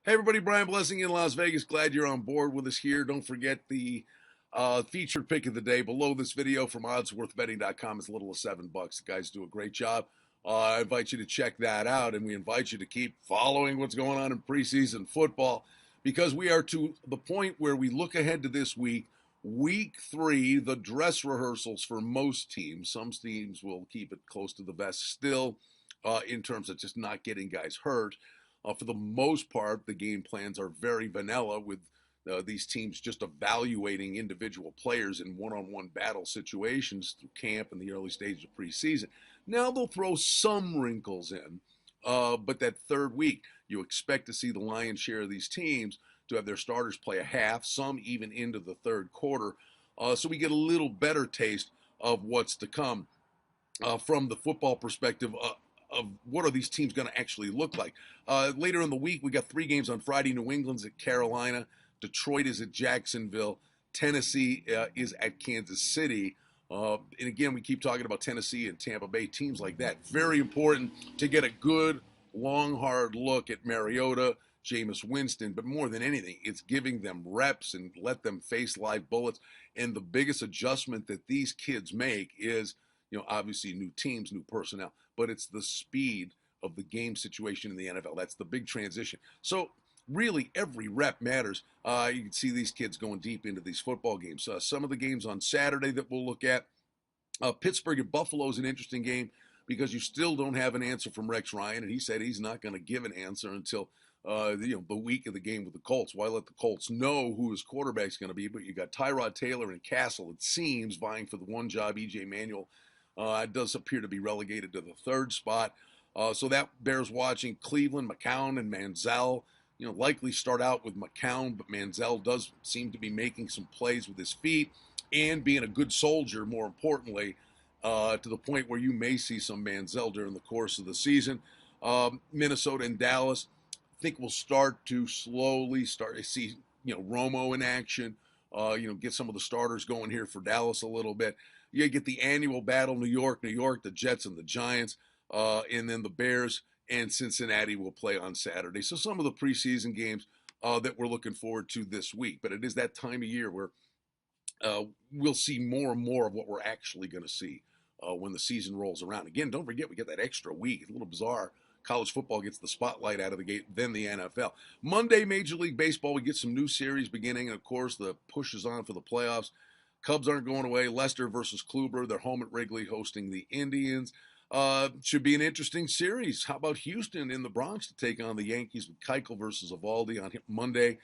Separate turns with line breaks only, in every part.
Hey everybody, Brian Blessing in Las Vegas. Glad you're on board with us here. Don't forget the featured pick of the day below this video from oddsworthbetting.com. It's a little of $7. The guys do a great job. I invite you to check that out, and we invite you to keep following what's going on in preseason football because we are to the point where we look ahead to this week. Week 3, the dress rehearsals for most teams. Some teams will keep it close to the vest still in terms of just not getting guys hurt. For the most part, the game plans are very vanilla with these teams just evaluating individual players in one-on-one battle situations through camp and the early stages of preseason. Now they'll throw some wrinkles in, but that third week, you expect to see the lion's share of these teams to have their starters play a half, some even into the third quarter, so we get a little better taste of what's to come from the football perspective of what are these teams going to actually look like. Later in the week, we got 3 games on Friday. New England's at Carolina. Detroit is at Jacksonville. Tennessee is at Kansas City. And again, we keep talking about Tennessee and Tampa Bay, teams like that. Very important to get a good, long, hard look at Mariota, Jameis Winston. But more than anything, it's giving them reps and let them face live bullets. And the biggest adjustment that these kids make is, obviously new teams, new personnel, but it's the speed of the game situation in the NFL. That's the big transition. So really every rep matters. You can see these kids going deep into these football games. Some of the games on Saturday that we'll look at, Pittsburgh and Buffalo is an interesting game because you still don't have an answer from Rex Ryan, and he said he's not going to give an answer until the week of the game with the Colts. Why let the Colts know who his quarterback's going to be? But you got Tyrod Taylor and Castle, it seems, vying for the one job. EJ Manuel it does appear to be relegated to the third spot. So that bears watching. Cleveland, McCown, and Manziel, likely start out with McCown, but Manziel does seem to be making some plays with his feet and being a good soldier, more importantly, to the point where you may see some Manziel during the course of the season. Minnesota and Dallas, I think we'll start to slowly start to see, Romo in action, get some of the starters going here for Dallas a little bit. You get the annual battle, New York, the Jets and the Giants, and then the Bears and Cincinnati will play on Saturday. So some of the preseason games that we're looking forward to this week. But it is that time of year where we'll see more and more of what we're actually going to see when the season rolls around. Again, don't forget, we get that extra week. It's a little bizarre. College football gets the spotlight out of the gate, then the NFL. Monday, Major League Baseball, we get some new series beginning, and of course, the push is on for the playoffs. Cubs aren't going away. Lester versus Kluber. They're home at Wrigley hosting the Indians. Should be an interesting series. How about Houston in the Bronx to take on the Yankees with Keuchel versus Eovaldi on Monday?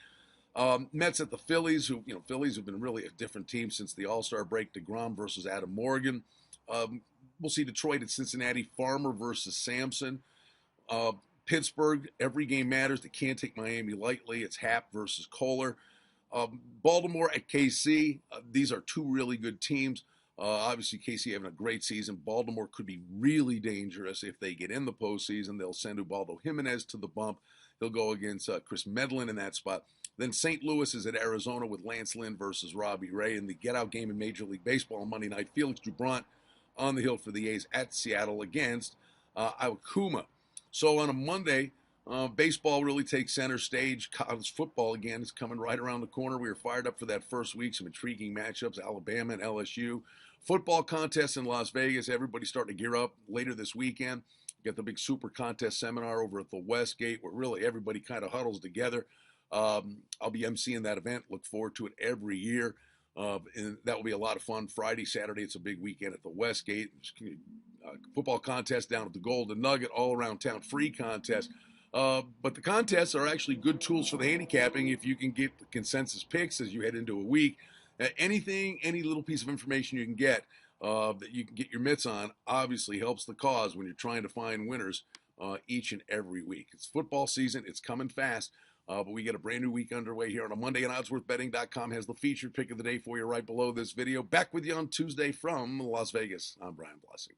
Mets at the Phillies, Phillies have been really a different team since the All-Star break. DeGrom versus Adam Morgan. We'll see Detroit at Cincinnati. Farmer versus Sampson. Pittsburgh, every game matters. They can't take Miami lightly. It's Happ versus Kohler. Baltimore at KC. These are 2 really good teams. Obviously, KC having a great season. Baltimore could be really dangerous if they get in the postseason. They'll send Ubaldo Jimenez to the bump. He'll go against Chris Medlin in that spot. Then St. Louis is at Arizona with Lance Lynn versus Robbie Ray. In the get-out game in Major League Baseball on Monday night, Felix Doubront on the hill for the A's at Seattle against Akuma. So on a Monday, baseball really takes center stage. College football, again, is coming right around the corner. We were fired up for that first week. Some intriguing matchups, Alabama and LSU. Football contest in Las Vegas. Everybody's starting to gear up later this weekend. Got the big super contest seminar over at the Westgate where really everybody kind of huddles together. I'll be emceeing that event. Look forward to it every year. And that will be a lot of fun. Friday, Saturday, it's a big weekend at the Westgate. Football contest down at the Golden Nugget, all around town, free contest. But the contests are actually good tools for the handicapping if you can get the consensus picks as you head into a week. Any little piece of information you can get that you can get your mitts on obviously helps the cause when you're trying to find winners each and every week. It's football season. It's coming fast. But we get a brand new week underway here on a Monday, and oddsworthbetting.com has the featured pick of the day for you right below this video. Back with you on Tuesday from Las Vegas. I'm Brian Blessing.